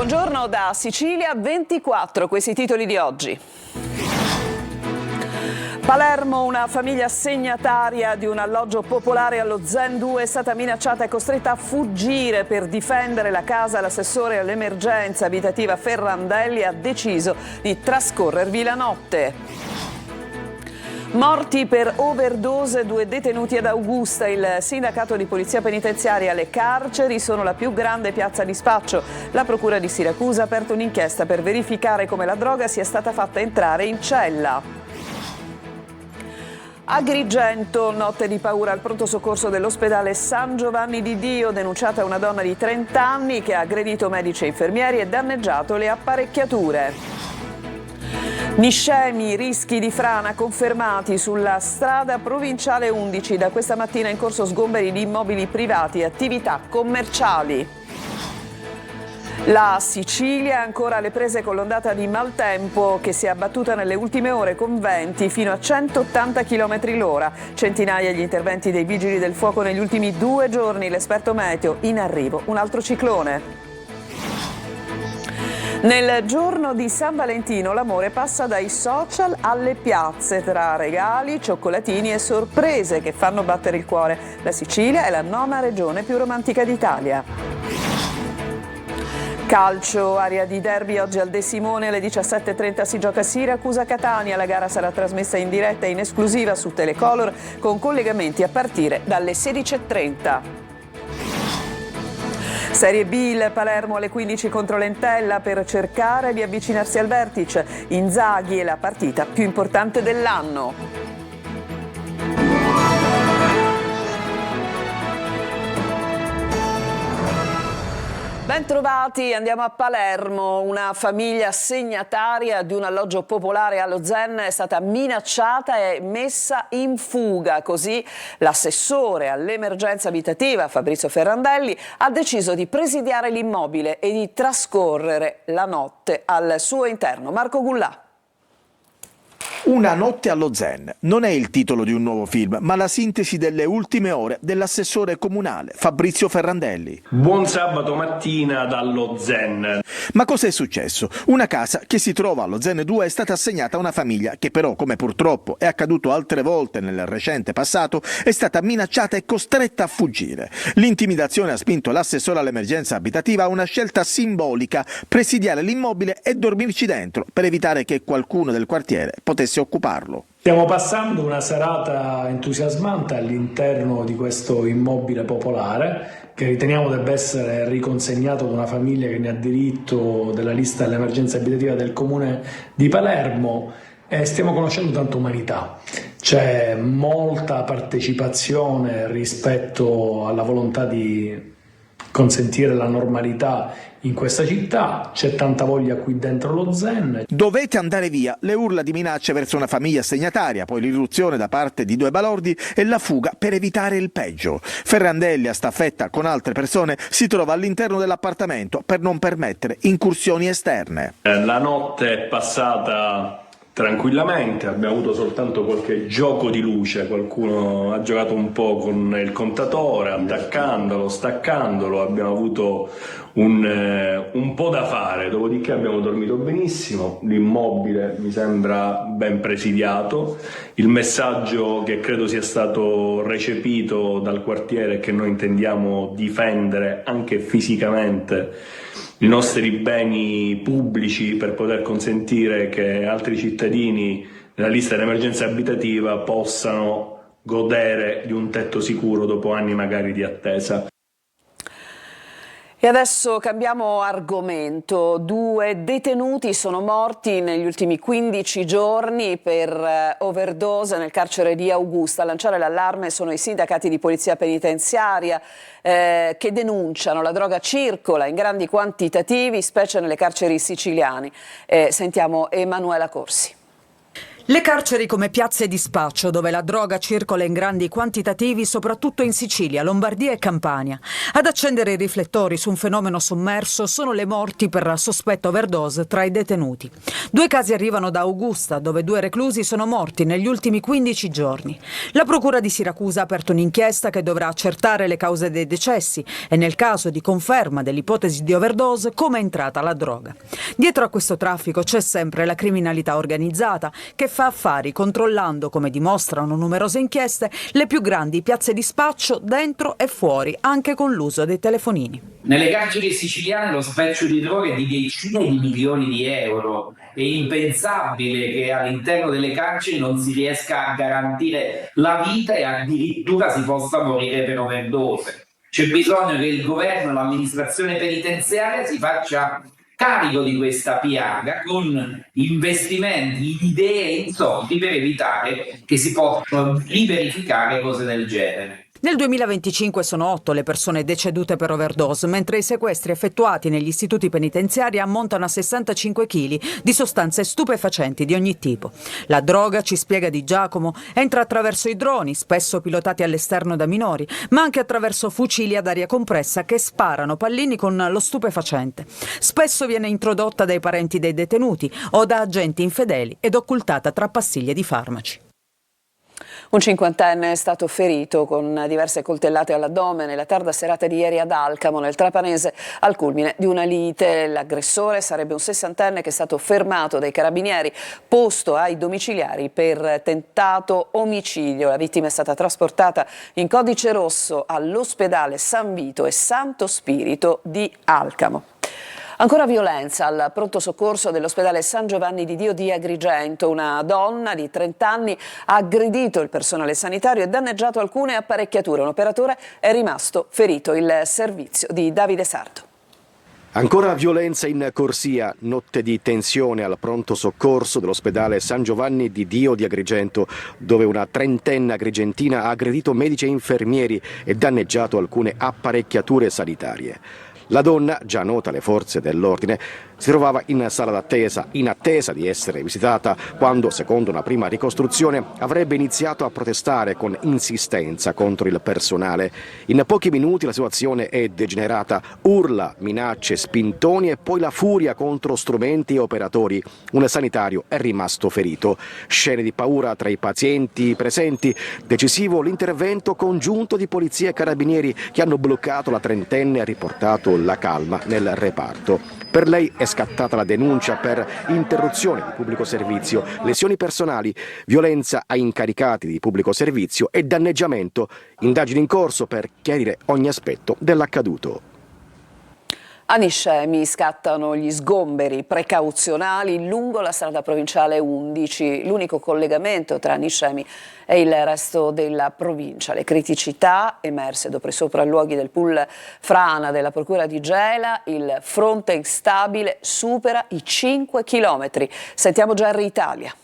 Buongiorno da Sicilia 24, questi titoli di oggi. Palermo, una famiglia segnataria di un alloggio popolare allo Zen 2 è stata minacciata e costretta a fuggire per difendere la casa. L'assessore all'emergenza abitativa Ferrandelli ha deciso di trascorrervi la notte. Morti per overdose 2 detenuti ad Augusta. Il sindacato di polizia penitenziaria. Le carceri sono la più grande piazza di spaccio. La procura di Siracusa ha aperto un'inchiesta per verificare come la droga sia stata fatta entrare in cella. Agrigento, notte di paura al pronto soccorso dell'ospedale San Giovanni di Dio. Denunciata una donna di 30 anni che ha aggredito medici e infermieri e danneggiato le apparecchiature. Niscemi, rischi di frana confermati sulla strada provinciale 11. Da questa mattina in corso sgomberi di immobili privati e attività commerciali. La Sicilia ancora alle prese con l'ondata di maltempo che si è abbattuta nelle ultime ore con venti fino a 180 km/h. Centinaia gli interventi dei vigili del fuoco negli ultimi 2 giorni. L'esperto meteo, in arrivo un altro ciclone. Nel giorno di San Valentino l'amore passa dai social alle piazze, tra regali, cioccolatini e sorprese che fanno battere il cuore. La Sicilia è la 9ª regione più romantica d'Italia. Calcio, aria di derby oggi al De Simone alle 17:30 si gioca Siracusa-Catania. La gara sarà trasmessa in diretta e in esclusiva su Telecolor con collegamenti a partire dalle 16:30. Serie B, il Palermo alle 15 contro l'Entella per cercare di avvicinarsi al vertice. Inzaghi è la partita più importante dell'anno. Bentrovati, andiamo a Palermo. Una famiglia segnataria di un alloggio popolare allo Zen è stata minacciata e messa in fuga. Così l'assessore all'emergenza abitativa Fabrizio Ferrandelli ha deciso di presidiare l'immobile e di trascorrere la notte al suo interno. Marco Gullà. Una notte allo Zen non è il titolo di un nuovo film, ma la sintesi delle ultime ore dell'assessore comunale Fabrizio Ferrandelli. Buon sabato mattina dallo Zen. Ma cos'è successo? Una casa che si trova allo Zen 2 è stata assegnata a una famiglia che però, come purtroppo è accaduto altre volte nel recente passato, è stata minacciata e costretta a fuggire. L'intimidazione ha spinto l'assessore all'emergenza abitativa a una scelta simbolica: presidiare l'immobile e dormirci dentro per evitare che qualcuno del quartiere potesse occuparlo. Stiamo passando una serata entusiasmante all'interno di questo immobile popolare che riteniamo debba essere riconsegnato ad una famiglia che ne ha diritto della lista dell'emergenza abitativa del comune di Palermo, e stiamo conoscendo tanta umanità. C'è molta partecipazione rispetto alla volontà di consentire la normalità in questa città, c'è tanta voglia qui dentro lo Zen. Dovete andare via, le urla di minacce verso una famiglia assegnataria, poi l'irruzione da parte di 2 balordi e la fuga per evitare il peggio. Ferrandelli, a staffetta con altre persone, si trova all'interno dell'appartamento per non permettere incursioni esterne. La notte è passata tranquillamente, abbiamo avuto soltanto qualche gioco di luce, qualcuno ha giocato un po' con il contatore, attaccandolo, staccandolo, abbiamo avuto un po' da fare, dopodiché abbiamo dormito benissimo, l'immobile mi sembra ben presidiato, il messaggio che credo sia stato recepito dal quartiere è che noi intendiamo difendere anche fisicamente i nostri beni pubblici per poter consentire che altri cittadini nella lista dell'emergenza abitativa possano godere di un tetto sicuro dopo anni magari di attesa. E adesso cambiamo argomento. 2 detenuti sono morti negli ultimi 15 giorni per overdose nel carcere di Augusta. A lanciare l'allarme sono i sindacati di polizia penitenziaria che denunciano la droga circola in grandi quantitativi, specie nelle carceri siciliane. Sentiamo Emanuela Corsi. Le carceri come piazze di spaccio dove la droga circola in grandi quantitativi soprattutto in Sicilia, Lombardia e Campania. Ad accendere i riflettori su un fenomeno sommerso sono le morti per sospetto overdose tra i detenuti. 2 casi arrivano da Augusta, dove 2 reclusi sono morti negli ultimi 15 giorni. La procura di Siracusa ha aperto un'inchiesta che dovrà accertare le cause dei decessi e nel caso di conferma dell'ipotesi di overdose come è entrata la droga. Dietro a questo traffico c'è sempre la criminalità organizzata che fa affari controllando, come dimostrano numerose inchieste, le più grandi piazze di spaccio dentro e fuori, anche con l'uso dei telefonini. Nelle carceri siciliane lo spaccio di droghe è di decine di milioni di euro. È impensabile che all'interno delle carceri non si riesca a garantire la vita e addirittura si possa morire per overdose. C'è bisogno che il governo e l'amministrazione penitenziaria si faccia carico di questa piaga con investimenti, idee e soldi per evitare che si possano riverificare cose del genere. Nel 2025 sono 8 le persone decedute per overdose, mentre i sequestri effettuati negli istituti penitenziari ammontano a 65 kg di sostanze stupefacenti di ogni tipo. La droga, ci spiega Di Giacomo, entra attraverso i droni, spesso pilotati all'esterno da minori, ma anche attraverso fucili ad aria compressa che sparano pallini con lo stupefacente. Spesso viene introdotta dai parenti dei detenuti o da agenti infedeli ed occultata tra pastiglie di farmaci. Un 50enne è stato ferito con diverse coltellate all'addome nella tarda serata di ieri ad Alcamo, nel Trapanese, al culmine di una lite. L'aggressore sarebbe un 60enne che è stato fermato dai carabinieri, posto ai domiciliari per tentato omicidio. La vittima è stata trasportata in codice rosso all'ospedale San Vito e Santo Spirito di Alcamo. Ancora violenza al pronto soccorso dell'ospedale San Giovanni di Dio di Agrigento. Una donna di 30 anni ha aggredito il personale sanitario e danneggiato alcune apparecchiature. Un operatore è rimasto ferito. Il servizio di Davide Sardo. Ancora violenza in corsia, notte di tensione al pronto soccorso dell'ospedale San Giovanni di Dio di Agrigento, dove una 30enne agrigentina ha aggredito medici e infermieri e danneggiato alcune apparecchiature sanitarie. La donna, già nota alle forze dell'ordine, si trovava in sala d'attesa, in attesa di essere visitata, quando, secondo una prima ricostruzione, avrebbe iniziato a protestare con insistenza contro il personale. In pochi minuti la situazione è degenerata, urla, minacce, spintoni e poi la furia contro strumenti e operatori. Un sanitario è rimasto ferito. Scene di paura tra i pazienti presenti, decisivo l'intervento congiunto di polizia e carabinieri che hanno bloccato la 30enne e riportato la calma nel reparto. Per lei è scattata la denuncia per interruzione di pubblico servizio, lesioni personali, violenza a incaricati di pubblico servizio e danneggiamento. Indagini in corso per chiarire ogni aspetto dell'accaduto. A Niscemi scattano gli sgomberi precauzionali lungo la strada provinciale 11. L'unico collegamento tra Niscemi e il resto della provincia. Le criticità emerse dopo i sopralluoghi del pool frana della procura di Gela, il fronte instabile supera i 5 chilometri. Sentiamo Gerry Italia.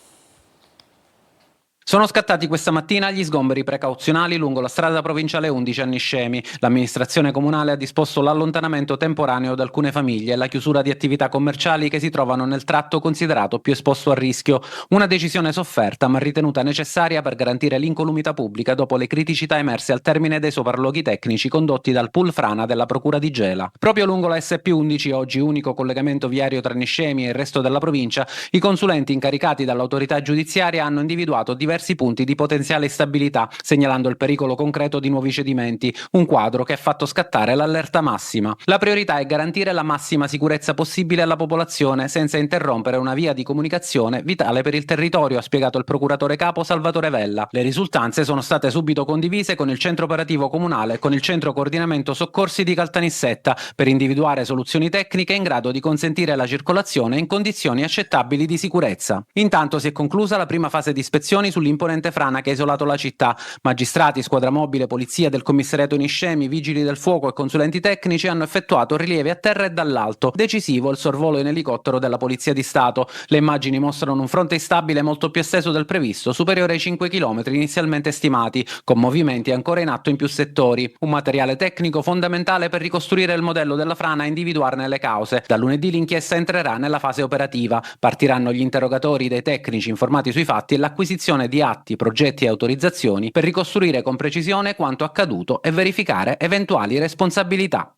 Sono scattati questa mattina gli sgomberi precauzionali lungo la strada provinciale 11 a Niscemi. L'amministrazione comunale ha disposto l'allontanamento temporaneo di alcune famiglie e la chiusura di attività commerciali che si trovano nel tratto considerato più esposto a rischio. Una decisione sofferta ma ritenuta necessaria per garantire l'incolumità pubblica dopo le criticità emerse al termine dei sopralluoghi tecnici condotti dal pool frana della procura di Gela. Proprio lungo la SP11, oggi unico collegamento viario tra Niscemi e il resto della provincia, i consulenti incaricati dall'autorità giudiziaria hanno individuato diversi punti di potenziale instabilità, segnalando il pericolo concreto di nuovi cedimenti, un quadro che ha fatto scattare l'allerta massima. La priorità è garantire la massima sicurezza possibile alla popolazione senza interrompere una via di comunicazione vitale per il territorio, ha spiegato il procuratore capo Salvatore Vella. Le risultanze sono state subito condivise con il centro operativo comunale e con il centro coordinamento soccorsi di Caltanissetta per individuare soluzioni tecniche in grado di consentire la circolazione in condizioni accettabili di sicurezza. Intanto si è conclusa la prima fase di ispezioni sull'imponente frana che ha isolato la città. Magistrati, squadra mobile, polizia del commissariato Niscemi, vigili del fuoco e consulenti tecnici hanno effettuato rilievi a terra e dall'alto. Decisivo il sorvolo in elicottero della Polizia di Stato. Le immagini mostrano un fronte instabile molto più esteso del previsto, superiore ai 5 km inizialmente stimati, con movimenti ancora in atto in più settori. Un materiale tecnico fondamentale per ricostruire il modello della frana e individuarne le cause. Da lunedì l'inchiesta entrerà nella fase operativa. Partiranno gli interrogatori dei tecnici informati sui fatti e l'acquisizione di atti, progetti e autorizzazioni per ricostruire con precisione quanto accaduto e verificare eventuali responsabilità.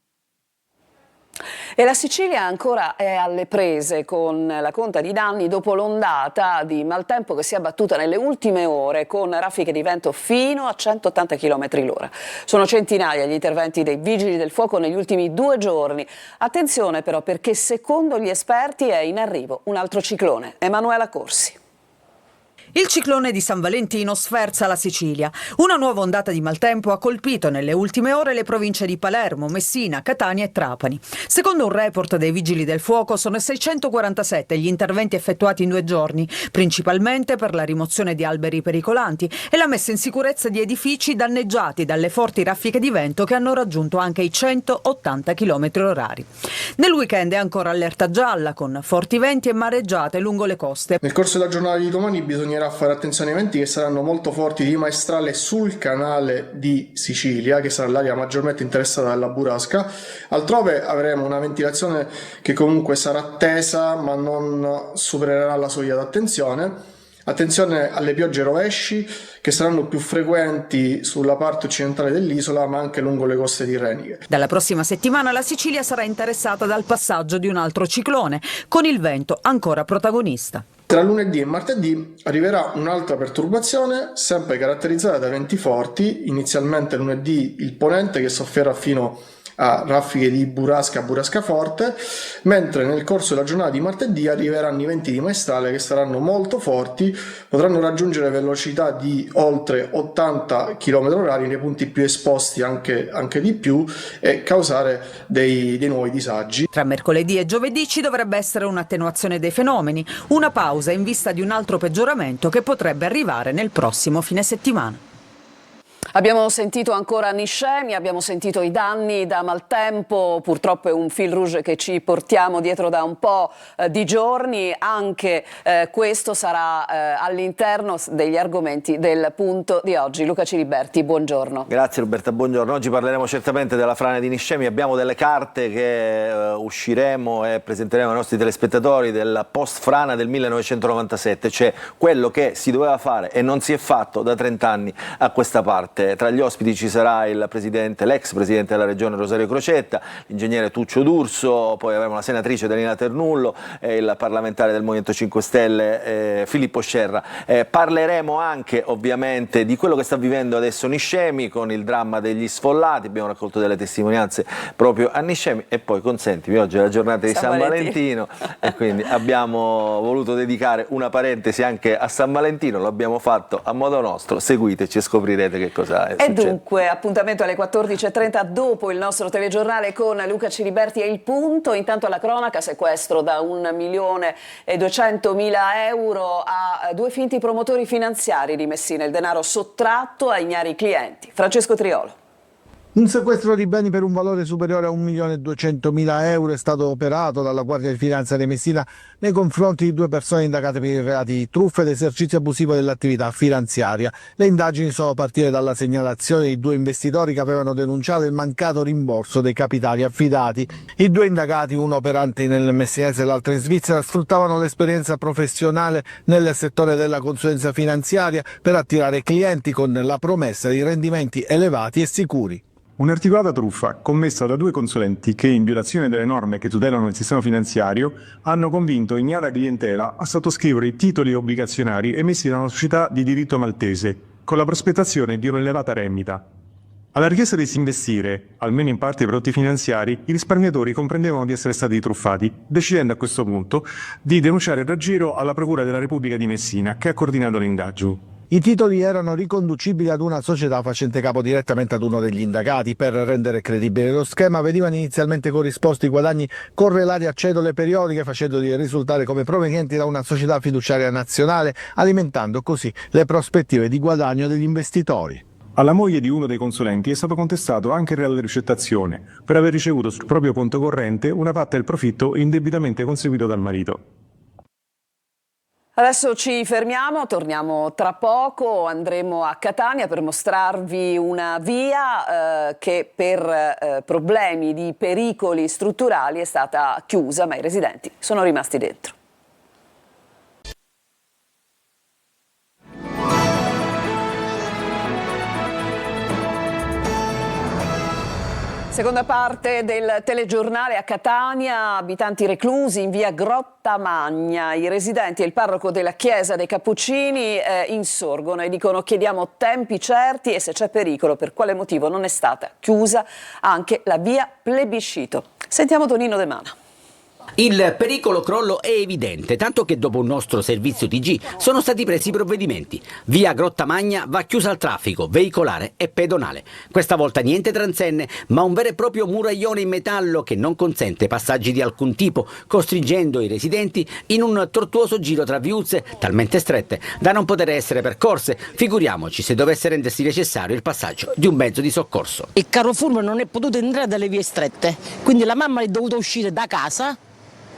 E la Sicilia ancora è alle prese con la conta di danni dopo l'ondata di maltempo che si è abbattuta nelle ultime ore con raffiche di vento fino a 180 km/h. Sono centinaia gli interventi dei vigili del fuoco negli ultimi 2 giorni. Attenzione però, perché secondo gli esperti è in arrivo un altro ciclone. Emanuela Corsi. Il ciclone di San Valentino sferza la Sicilia. Una nuova ondata di maltempo ha colpito nelle ultime ore le province di Palermo, Messina, Catania e Trapani. Secondo un report dei Vigili del Fuoco sono 647 gli interventi effettuati in 2 giorni, principalmente per la rimozione di alberi pericolanti e la messa in sicurezza di edifici danneggiati dalle forti raffiche di vento che hanno raggiunto anche i 180 km/h. Nel weekend è ancora allerta gialla con forti venti e mareggiate lungo le coste. Nel corso della giornata di domani bisognerà fare attenzione ai venti che saranno molto forti di maestrale sul canale di Sicilia, che sarà l'area maggiormente interessata dalla burrasca. Altrove avremo una ventilazione che comunque sarà tesa ma non supererà la soglia d'attenzione. Attenzione alle piogge rovesci che saranno più frequenti sulla parte occidentale dell'isola ma anche lungo le coste tirreniche. Dalla prossima settimana la Sicilia sarà interessata dal passaggio di un altro ciclone, con il vento ancora protagonista. Tra lunedì e martedì arriverà un'altra perturbazione, sempre caratterizzata da venti forti. Inizialmente lunedì il ponente che soffierà fino a raffiche di burrasca forte, mentre nel corso della giornata di martedì arriveranno i venti di maestrale che saranno molto forti, potranno raggiungere velocità di oltre 80 km/h nei punti più esposti, anche di più, e causare dei nuovi disagi. Tra mercoledì e giovedì ci dovrebbe essere un'attenuazione dei fenomeni, una pausa in vista di un altro peggioramento che potrebbe arrivare nel prossimo fine settimana. Abbiamo sentito ancora Niscemi, abbiamo sentito i danni da maltempo, purtroppo è un fil rouge che ci portiamo dietro da un po' di giorni, anche questo sarà all'interno degli argomenti del punto di oggi. Luca Ciliberti, buongiorno. Grazie Roberta, buongiorno. Oggi parleremo certamente della frana di Niscemi, abbiamo delle carte che usciremo e presenteremo ai nostri telespettatori del post frana del 1997, cioè quello che si doveva fare e non si è fatto da 30 anni a questa parte. Tra gli ospiti ci sarà l'ex presidente della regione Rosario Crocetta, l'ingegnere Tuccio D'Urso, poi avremo la senatrice Danila Ternullo e il parlamentare del Movimento 5 Stelle Filippo Scerra. Parleremo anche ovviamente di quello che sta vivendo adesso Niscemi con il dramma degli sfollati, abbiamo raccolto delle testimonianze proprio a Niscemi e poi consentimi, oggi è la giornata di San Valentino e quindi abbiamo voluto dedicare una parentesi anche a San Valentino, lo abbiamo fatto a modo nostro, seguiteci e scoprirete che cosa e dunque appuntamento alle 14:30 dopo il nostro telegiornale con Luca Ciliberti e il punto. Intanto alla cronaca, sequestro da 1.200.000 euro a 2 finti promotori finanziari di Messina, il denaro sottratto ai ignari clienti. Francesco Triolo. Un sequestro di beni per un valore superiore a 1.200.000 euro è stato operato dalla Guardia di Finanza di Messina nei confronti di 2 persone indagate per i reati di truffa ed esercizio abusivo dell'attività finanziaria. Le indagini sono partite dalla segnalazione di 2 investitori che avevano denunciato il mancato rimborso dei capitali affidati. I 2 indagati, uno operante nel Messinese e l'altro in Svizzera, sfruttavano l'esperienza professionale nel settore della consulenza finanziaria per attirare clienti con la promessa di rendimenti elevati e sicuri. Un'articolata truffa commessa da 2 consulenti che, in violazione delle norme che tutelano il sistema finanziario, hanno convinto ignara clientela a sottoscrivere i titoli obbligazionari emessi da una società di diritto maltese, con la prospettazione di un'elevata rendita. Alla richiesta di disinvestire, almeno in parte, i prodotti finanziari, i risparmiatori comprendevano di essere stati truffati, decidendo a questo punto di denunciare il raggiro alla Procura della Repubblica di Messina, che ha coordinato l'indagine. I titoli erano riconducibili ad una società facente capo direttamente ad uno degli indagati. Per rendere credibile lo schema venivano inizialmente corrisposti i guadagni correlati a cedole periodiche, facendoli risultare come provenienti da una società fiduciaria nazionale, alimentando così le prospettive di guadagno degli investitori. Alla moglie di uno dei consulenti è stato contestato anche il reato di ricettazione per aver ricevuto sul proprio conto corrente una parte del profitto indebitamente conseguito dal marito. Adesso ci fermiamo, torniamo tra poco, andremo a Catania per mostrarvi una via che per problemi di pericoli strutturali è stata chiusa, ma i residenti sono rimasti dentro. Seconda parte del telegiornale a Catania, abitanti reclusi in via Grotta Magna. I residenti e il parroco della chiesa dei Cappuccini insorgono e dicono: chiediamo tempi certi e se c'è pericolo per quale motivo non è stata chiusa anche la via Plebiscito. Sentiamo Tonino De Mana. Il pericolo crollo è evidente, tanto che dopo un nostro servizio TG sono stati presi provvedimenti. Via Grotta Magna va chiusa al traffico veicolare e pedonale. Questa volta niente transenne, ma un vero e proprio muraglione in metallo che non consente passaggi di alcun tipo, costringendo i residenti in un tortuoso giro tra viuzze talmente strette da non poter essere percorse. Figuriamoci se dovesse rendersi necessario il passaggio di un mezzo di soccorso. Il carro furbo non è potuto entrare dalle vie strette, quindi la mamma è dovuta uscire da casa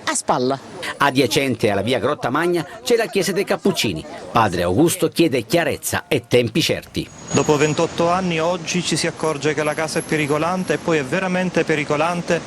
a spalla. Adiacente alla via Grotta Magna c'è la chiesa dei Cappuccini. Padre Augusto chiede chiarezza e tempi certi. Dopo 28 anni oggi ci si accorge che la casa è pericolante e poi è veramente pericolante.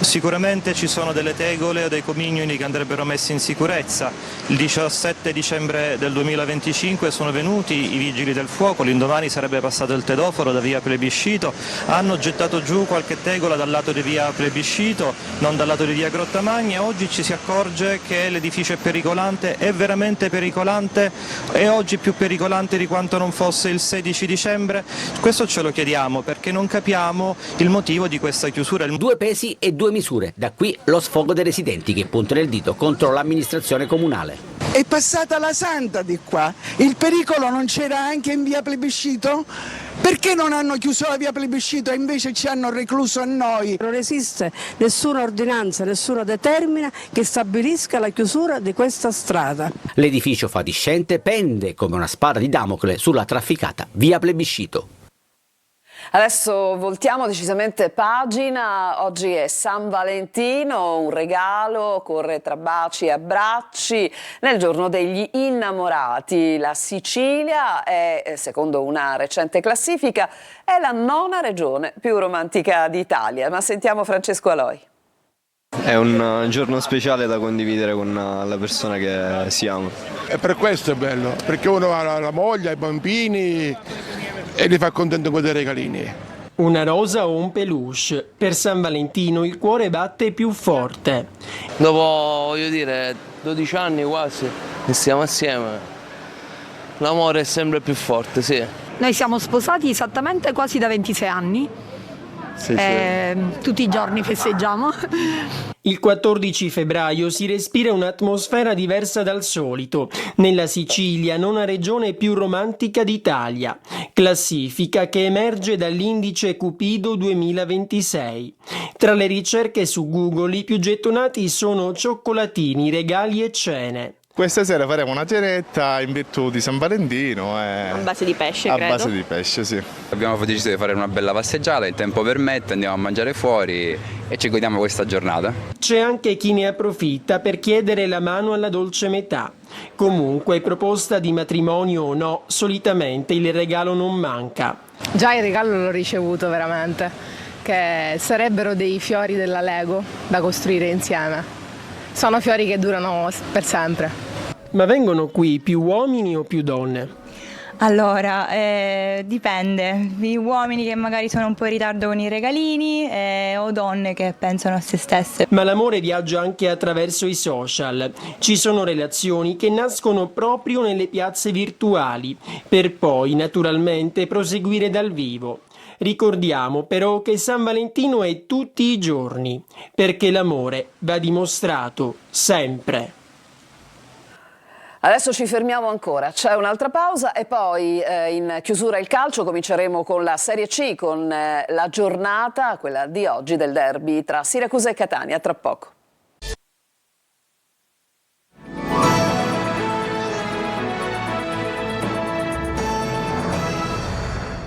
Sicuramente ci sono delle tegole o dei comignoli che andrebbero messi in sicurezza. Il 17 dicembre del 2025 sono venuti i vigili del fuoco, l'indomani sarebbe passato il tedoforo da via Plebiscito, hanno gettato giù qualche tegola dal lato di via Plebiscito, non dal lato di via Grotta Magna, e oggi ci si accorge che l'edificio è pericolante, è veramente pericolante, e oggi più pericolante di quanto non fosse il 16 dicembre. Questo ce lo chiediamo perché non capiamo il motivo di questa chiusura. 2 pesi e 2 misure, da qui lo sfogo dei residenti che puntano il dito contro l'amministrazione comunale. È passata la santa di qua, il pericolo non c'era anche in via Plebiscito? Perché non hanno chiuso la via Plebiscito e invece ci hanno recluso a noi? Non esiste nessuna ordinanza, nessuna determina che stabilisca la chiusura di questa strada. L'edificio fatiscente pende come una spada di Damocle sulla trafficata via Plebiscito. Adesso voltiamo decisamente pagina, oggi è San Valentino, un regalo corre tra baci e abbracci nel giorno degli innamorati. La Sicilia è, secondo una recente classifica, è la 9ª regione più romantica d'Italia, ma sentiamo Francesco Aloi. È un giorno speciale da condividere con la persona che si ama. E per questo è bello, perché uno ha la moglie, i bambini e li fa contento con dei regalini. Una rosa o un peluche. Per San Valentino il cuore batte più forte. Dopo, voglio dire, 12 anni quasi che stiamo assieme, l'amore è sempre più forte, sì. Noi siamo sposati esattamente quasi da 26 anni. Sì. Tutti i giorni festeggiamo. Il 14 febbraio si respira un'atmosfera diversa dal solito. Nella Sicilia, 9ª regione più romantica d'Italia. Classifica che emerge dall'indice Cupido 2026. Tra le ricerche su Google i più gettonati sono cioccolatini, regali e cene. Questa sera faremo una cenetta in virtù di San Valentino. A base di pesce, credo. A base di pesce, sì. Abbiamo deciso di fare una bella passeggiata, il tempo permette, andiamo a mangiare fuori e ci godiamo questa giornata. C'è anche chi ne approfitta per chiedere la mano alla dolce metà. Comunque, proposta di matrimonio o no, solitamente il regalo non manca. Già il regalo l'ho ricevuto veramente, che sarebbero dei fiori della Lego da costruire insieme. Sono fiori che durano per sempre. Ma vengono qui più uomini o più donne? Allora, dipende. Gli uomini che magari sono un po' in ritardo con i regalini o donne che pensano a se stesse. Ma l'amore viaggia anche attraverso i social. Ci sono relazioni che nascono proprio nelle piazze virtuali, per poi naturalmente proseguire dal vivo. Ricordiamo però che San Valentino è tutti i giorni, perché l'amore va dimostrato sempre. Adesso ci fermiamo ancora, c'è un'altra pausa e poi in chiusura il calcio cominceremo con la Serie C, con la giornata, quella di oggi, del derby tra Siracusa e Catania, tra poco.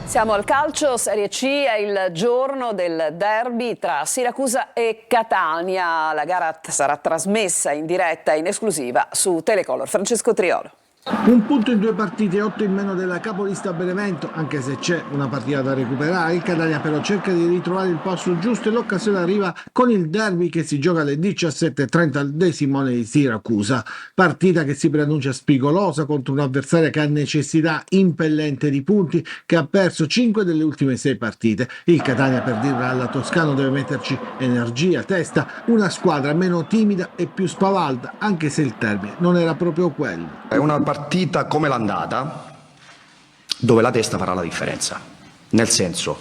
Siamo al calcio, Serie C, è il giorno del derby tra Siracusa e Catania. La gara sarà trasmessa in diretta in esclusiva su Telecolor. Francesco Triolo. Un punto in 2 partite, 8 in meno della capolista Benevento, anche se c'è una partita da recuperare. Il Catania però cerca di ritrovare il posto giusto e l'occasione arriva con il derby che si gioca alle 17:30 al De Simone di Siracusa. Partita che si preannuncia spigolosa contro un avversario che ha necessità impellente di punti, che ha perso 5 delle ultime 6 partite. Il Catania, per dirla alla Toscano, deve metterci energia, testa, una squadra meno timida e più spavalda, anche se il termine non era proprio quello. È una partita come l'andata, dove la testa farà la differenza. Nel senso,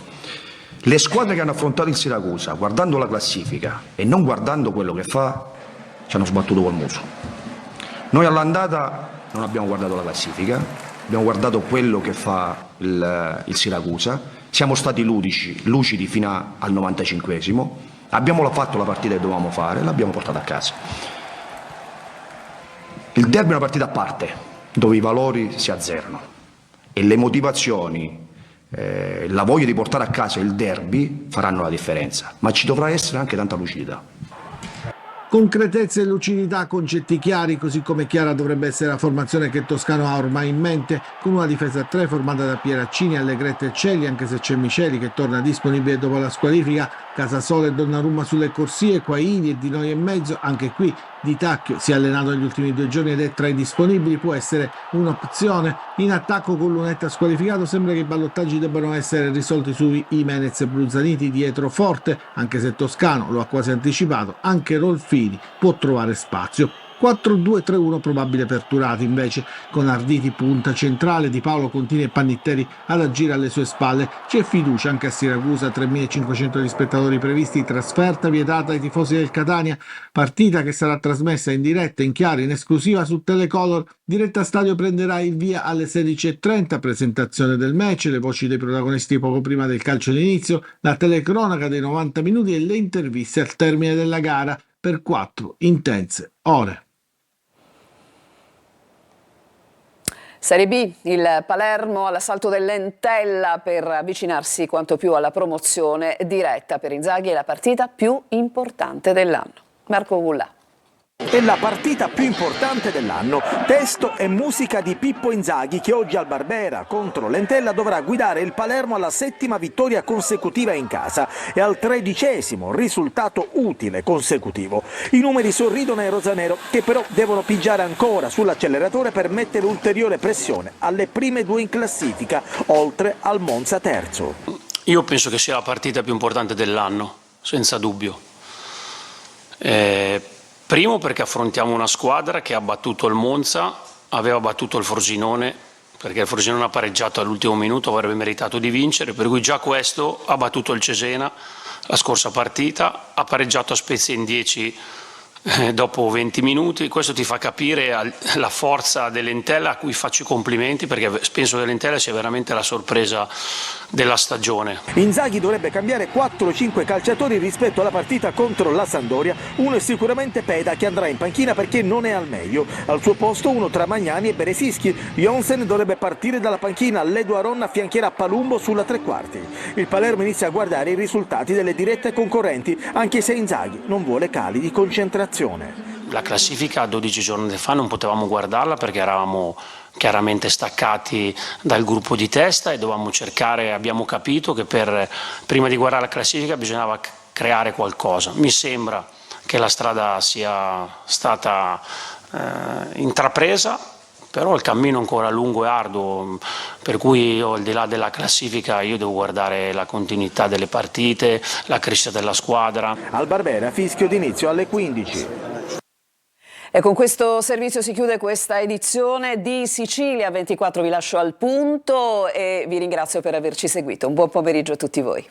le squadre che hanno affrontato il Siracusa, guardando la classifica e non guardando quello che fa, ci hanno sbattuto col muso. Noi all'andata non abbiamo guardato la classifica, abbiamo guardato quello che fa il Siracusa, siamo stati lucidi fino al 95esimo, abbiamo fatto la partita che dovevamo fare, l'abbiamo portata a casa. Il derby è una partita a parte, dove i valori si azzerano e le motivazioni, la voglia di portare a casa il derby faranno la differenza, ma ci dovrà essere anche tanta lucidità. Concretezza e lucidità, concetti chiari, così come chiara dovrebbe essere la formazione che Toscano ha ormai in mente, con una difesa a 3 formata da Pieraccini, Allegretti e Celli, anche se c'è Miceli che torna disponibile dopo la squalifica, Casasola e Donnarumma sulle corsie, Quaini e Di Noi e mezzo, anche qui Di Tacchio si è allenato negli ultimi 2 giorni ed è tra i disponibili, può essere un'opzione. In attacco con Lunetta squalificato sembra che i ballottaggi debbano essere risolti su Jimenez e Bruzzaniti dietro Forte, anche se Toscano lo ha quasi anticipato, anche Rolfini può trovare spazio. 4-2-3-1 probabile per Turati invece, con Arditi punta centrale, Di Paolo, Contini e Pannitteri ad agire alle sue spalle. C'è fiducia anche a Siracusa, 3.500 gli spettatori previsti, trasferta vietata ai tifosi del Catania, partita che sarà trasmessa in diretta, in chiaro, in esclusiva su Telecolor. Diretta Stadio prenderà il via alle 16:30, presentazione del match, le voci dei protagonisti poco prima del calcio d'inizio, la telecronaca dei 90 minuti e le interviste al termine della gara per 4 intense ore. Serie B, il Palermo all'assalto dell'Entella per avvicinarsi quanto più alla promozione diretta. Per Inzaghi è la partita più importante dell'anno. Marco Gullà. È la partita più importante dell'anno. Testo e musica di Pippo Inzaghi, che oggi al Barbera contro l'Entella dovrà guidare il Palermo alla 7ª vittoria consecutiva in casa e al 13° risultato utile consecutivo. I numeri sorridono ai rosanero, che però devono pigiare ancora sull'acceleratore per mettere ulteriore pressione alle prime 2 in classifica, oltre al Monza terzo. Io penso che sia la partita più importante dell'anno, senza dubbio. Primo perché affrontiamo una squadra che ha battuto il Monza, aveva battuto il Frosinone, perché il Frosinone ha pareggiato all'ultimo minuto, avrebbe meritato di vincere, per cui già questo, ha battuto il Cesena la scorsa partita, ha pareggiato a Spezia in 10 dopo 20 minuti. Questo ti fa capire la forza dell'Entella, a cui faccio i complimenti, perché penso che l'Entella sia veramente la sorpresa della stagione. Inzaghi dovrebbe cambiare 4-5 calciatori rispetto alla partita contro la Sampdoria. Uno è sicuramente Peda, che andrà in panchina perché non è al meglio. Al suo posto uno tra Magnani e Beresischi. Jonsen dovrebbe partire dalla panchina, Ledo Aron affiancherà Palumbo sulla 3/4. Il Palermo inizia a guardare i risultati delle dirette concorrenti, anche se Inzaghi non vuole cali di concentrazione. La classifica 12 giorni fa non potevamo guardarla perché eravamo chiaramente staccati dal gruppo di testa e dovevamo cercare, abbiamo capito che prima di guardare la classifica bisognava creare qualcosa. Mi sembra che la strada sia stata intrapresa, però il cammino è ancora lungo e arduo, per cui io, al di là della classifica, io devo guardare la continuità delle partite, la crescita della squadra. Al Barbera, fischio d'inizio alle 15. E con questo servizio si chiude questa edizione di Sicilia 24. Vi lascio al punto e vi ringrazio per averci seguito. Un buon pomeriggio a tutti voi.